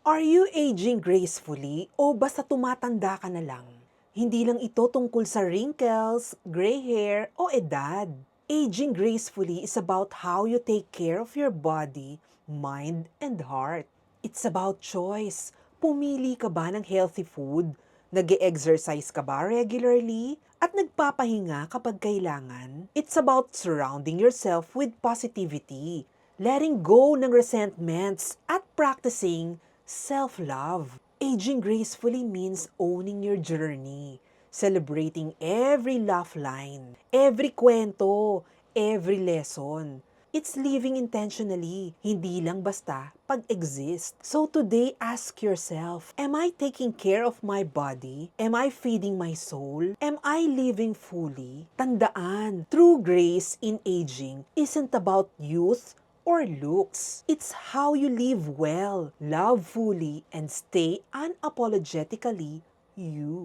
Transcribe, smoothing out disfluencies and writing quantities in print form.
Are you aging gracefully o basta tumatanda ka na lang? Hindi lang ito tungkol sa wrinkles, gray hair o edad. Aging gracefully is about how you take care of your body, mind, and heart. It's about choice. Pumili ka ba ng healthy food? Nag-exercise ka ba regularly? At nagpapahinga kapag kailangan? It's about surrounding yourself with positivity, letting go ng resentments, at practicing self-love. Aging gracefully means owning your journey, celebrating every laugh line, every kwento, every lesson. It's living intentionally, hindi lang basta pag-exist. So today, ask yourself, am I taking care of my body? Am I feeding my soul? Am I living fully? Tandaan, true grace in aging isn't about youth or looks. It's how you live well, love fully, and stay unapologetically you.